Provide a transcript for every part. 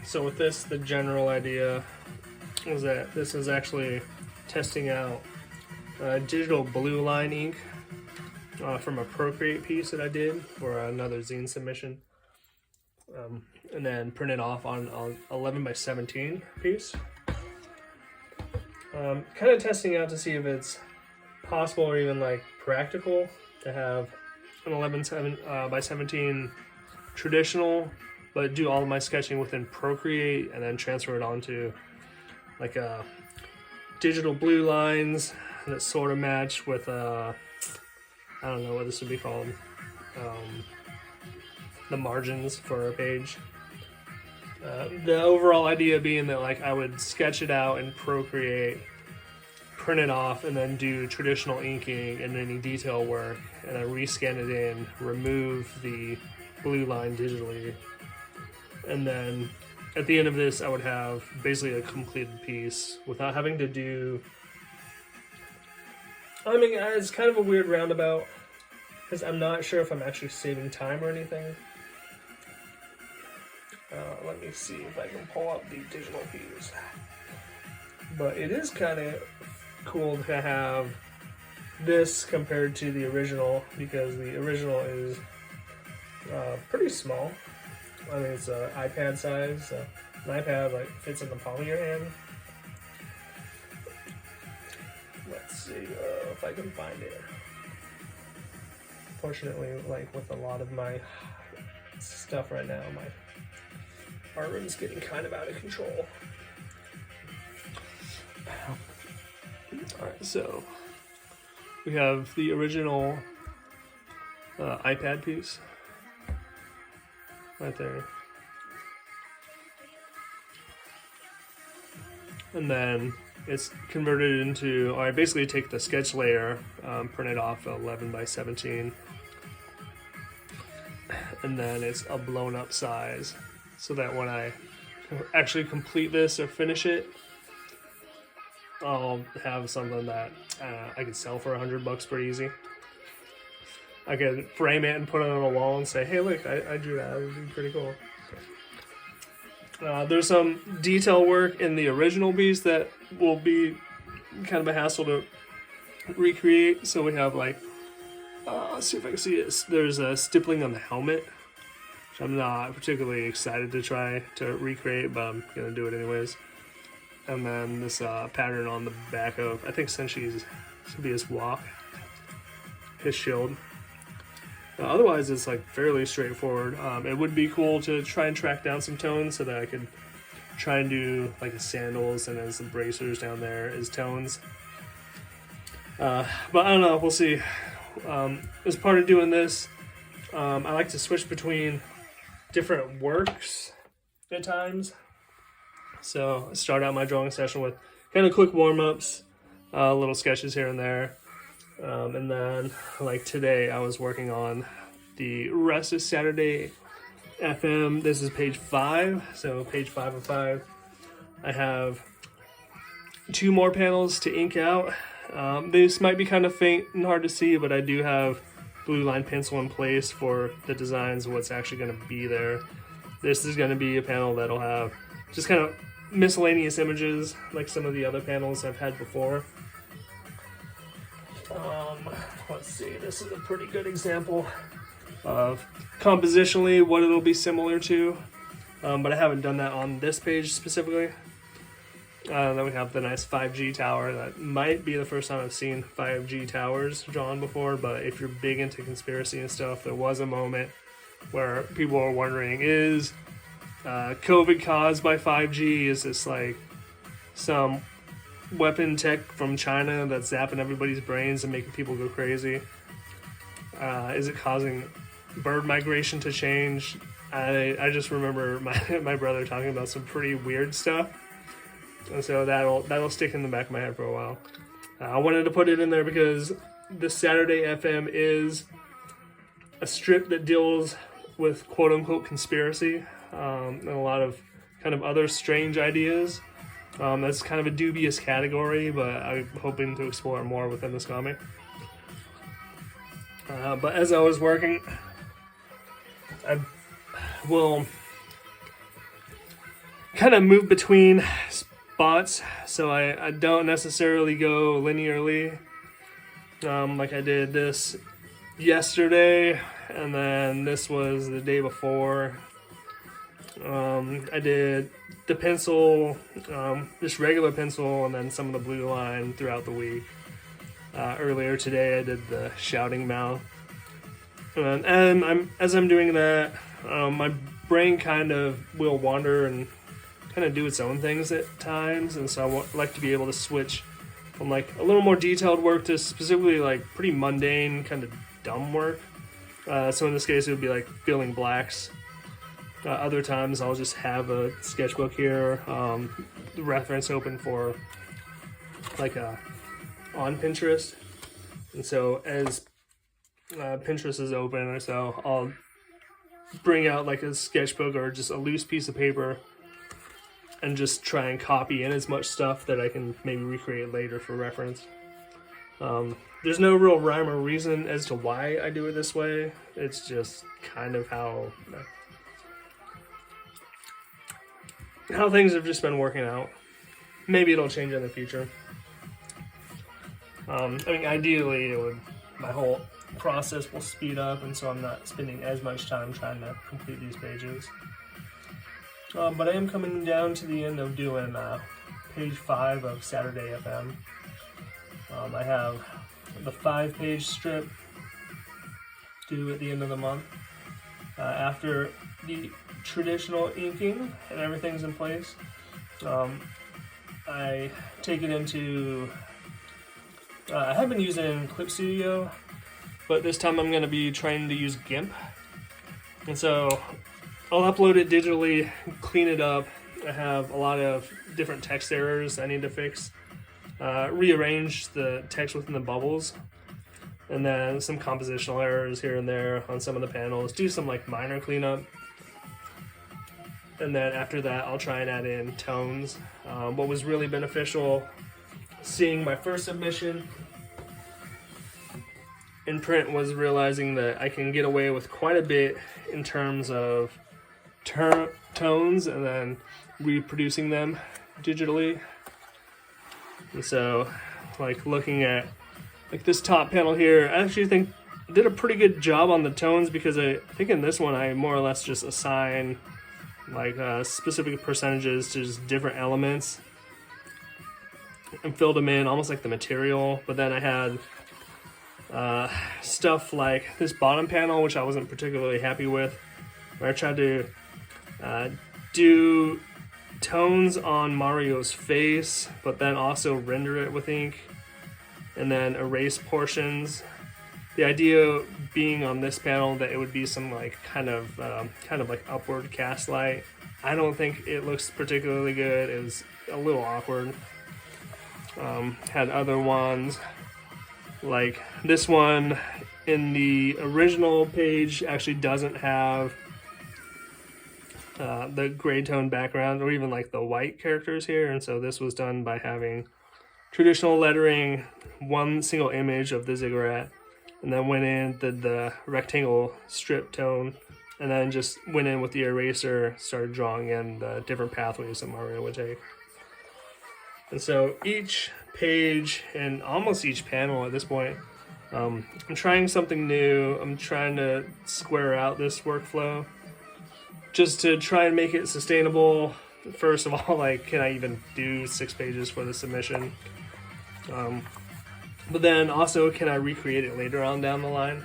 So with this, the general idea is that this is actually testing out digital blue line ink from a Procreate piece that I did for another zine submission, and then print it off on an 11 by 17 piece. Kind of testing out to see if it's possible or even like practical to have an 11 by 17 traditional, but do all of my sketching within Procreate and then transfer it onto like a digital blue lines that sort of match with I don't know what this would be called, the margins for a page. The overall idea being that like I would sketch it out in Procreate, print it off, and then do traditional inking and any detail work, and then rescan it in, remove the blue line digitally, and then at the end of this I would have basically a completed piece without having to do... I mean, it's kind of a weird roundabout because I'm not sure if I'm actually saving time or anything. Let me see if I can pull up the digital piece. But it is kind of cool to have this compared to the original, because the original is pretty small. I mean, it's an iPad size, so an iPad like fits in the palm of your hand. Let's see if I can find it. Fortunately, like with a lot of my stuff right now, my art room is getting kind of out of control. Alright, so we have the original iPad piece right there. And then it's converted into, I basically take the sketch layer, print it off 11 by 17, and then it's a blown up size, so that when I actually complete this or finish it, I'll have something that I could sell for $100 pretty easy. I could frame it and put it on a wall and say, hey look, I drew that, it would be pretty cool. There's some detail work in the original piece that will be kind of a hassle to recreate. So we have like, let's see if I can see it. There's a stippling on the helmet, which I'm not particularly excited to try to recreate, but I'm gonna do it anyways. And then this pattern on the back of, I think Senshi's should be his walk, his shield. Otherwise, it's like fairly straightforward. It would be cool to try and track down some tones so that I could try and do like the sandals and then some bracers down there as tones. But I don't know, we'll see. As part of doing this, I like to switch between different works at times. So I start out my drawing session with kind of quick warm-ups, little sketches here and there. And then, like today, I was working on the rest of Saturday FM. This is page 5, so page 5 of 5. I have 2 more panels to ink out. This might be kind of faint and hard to see, but I do have blue line pencil in place for the designs of what's actually going to be there. This is going to be a panel that'll have just kind of miscellaneous images like some of the other panels I've had before. Let's see, this is a pretty good example of compositionally what it'll be similar to, but I haven't done that on this page specifically. Then we have the nice 5G tower. That might be the first time I've seen 5G towers drawn before, but if you're big into conspiracy and stuff, there was a moment where people were wondering, is COVID caused by 5G? Is this like some weapon tech from China that's zapping everybody's brains and making people go crazy? Is it causing bird migration to change? I just remember my brother talking about some pretty weird stuff, and so that'll stick in the back of my head for a while. I wanted to put it in there because the Saturday FM is a strip that deals with quote-unquote conspiracy, and a lot of kind of other strange ideas. That's kind of a dubious category, but I'm hoping to explore more within this comic. But as I was working, I will kind of move between spots, so I don't necessarily go linearly. Like I did this yesterday, and then this was the day before. I did the pencil, just regular pencil, and then some of the blue line throughout the week. Earlier today I did the shouting mouth. And as I'm doing that, my brain kind of will wander and kind of do its own things at times, and so I like to be able to switch from like a little more detailed work to specifically like pretty mundane, kind of dumb work. So in this case, it would be like filling blacks. Other times, I'll just have a sketchbook here, the reference open for like on Pinterest, and so as Pinterest is open or so, I'll bring out like a sketchbook or just a loose piece of paper and just try and copy in as much stuff that I can maybe recreate later for reference. There's no real rhyme or reason as to why I do it this way. It's just kind of how things have just been working out. Maybe it'll change in the future. I mean, ideally, my whole process will speed up, and so I'm not spending as much time trying to complete these pages. But I am coming down to the end of doing page 5 of Saturday FM. I have the 5-page strip due at the end of the month. After the traditional inking and everything's in place, I take it into... I have been using it in Clip Studio, but this time I'm going to be trying to use GIMP. And so I'll upload it digitally, clean it up. I have a lot of different text errors I need to fix. Rearrange the text within the bubbles. And then some compositional errors here and there on some of the panels. Do some like minor cleanup. And then after that, I'll try and add in tones. What was really beneficial seeing my first submission in print was realizing that I can get away with quite a bit in terms of tones and then reproducing them digitally. And so, like looking at like this top panel here, I actually think I did a pretty good job on the tones, because I think in this one I more or less just assign like specific percentages to just different elements and filled them in almost like the material. But then I had stuff like this bottom panel, which I wasn't particularly happy with, where I tried to do tones on Mario's face, but then also render it with ink and then erase portions. The idea being on this panel that it would be some like kind of like upward cast light. I don't think it looks particularly good. It was a little awkward. Had other ones like this one in the original page actually doesn't have the gray tone background or even like the white characters here, and so this was done by having traditional lettering, one single image of the ziggurat, and then went in, did the rectangle strip tone, and then just went in with the eraser, started drawing in the different pathways that Mario would take. And so each page and almost each panel at this point, I'm trying something new. I'm trying to square out this workflow just to try and make it sustainable. First of all, like, can I even do 6 pages for the submission? But then also, can I recreate it later on down the line?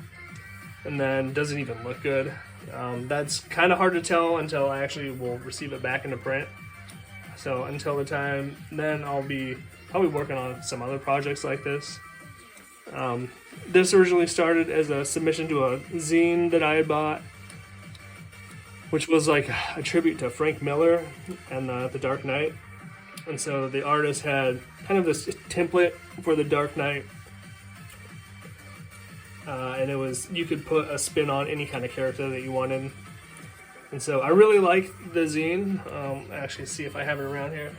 And then, does it even look good? That's kind of hard to tell until I actually will receive it back into print. So until the time, then I'll be probably working on some other projects like this. This originally started as a submission to a zine that I had bought, which was like a tribute to Frank Miller and The Dark Knight. And so the artist had kind of this template for The Dark Knight. And it was, you could put a spin on any kind of character that you wanted. And so I really like the zine. Actually, see if I have it around here.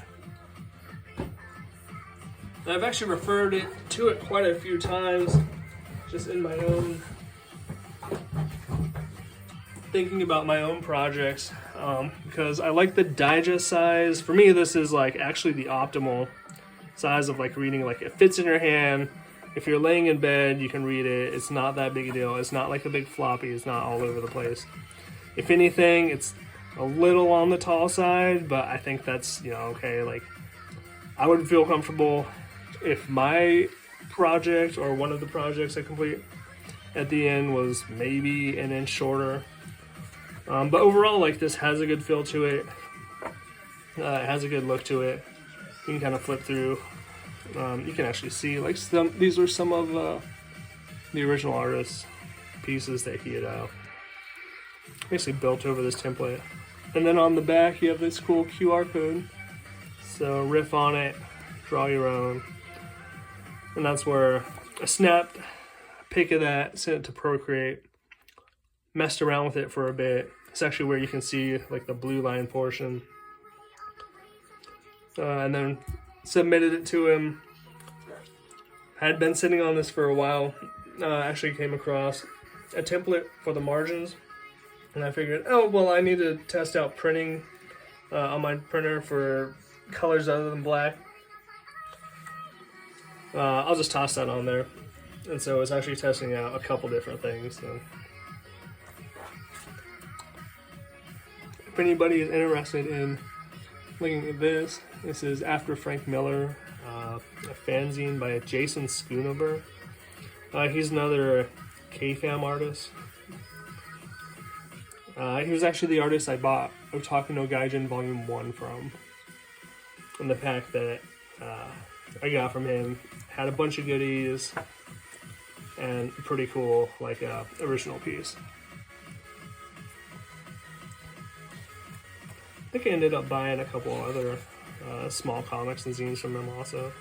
And I've actually referred to it quite a few times, just in my own, thinking about my own projects. because I like the digest size. For me, this is like actually the optimal size of like reading. Like it fits in your hand. If you're laying in bed, you can read it. It's not that big a deal. It's not like a big floppy. It's not all over the place. If anything, it's a little on the tall side, but I think that's, okay. Like, I would feel comfortable if my project or one of the projects I complete at the end was maybe an inch shorter. But overall, like, this has a good feel to it. It has a good look to it. You can kind of flip through. You can actually see, like, these are some of the original artist's pieces that he had basically built over this template. And then on the back, you have this cool QR code. So riff on it, draw your own. And that's where I snapped a pic of that, sent it to Procreate, messed around with it for a bit. It's actually where you can see like the blue line portion. And then submitted it to him. Had been sitting on this for a while. Actually came across a template for the margins. And I figured, oh, well, I need to test out printing on my printer for colors other than black. I'll just toss that on there. And so it's actually testing out a couple different things. So if anybody is interested in looking at this, this is After Frank Miller, a fanzine by Jason Schoonover. He's another K-Fam artist. He was actually the artist I bought Otaku no Gaijin Volume 1 from. And the pack that I got from him had a bunch of goodies and pretty cool, like, original piece. I think I ended up buying a couple other small comics and zines from him also.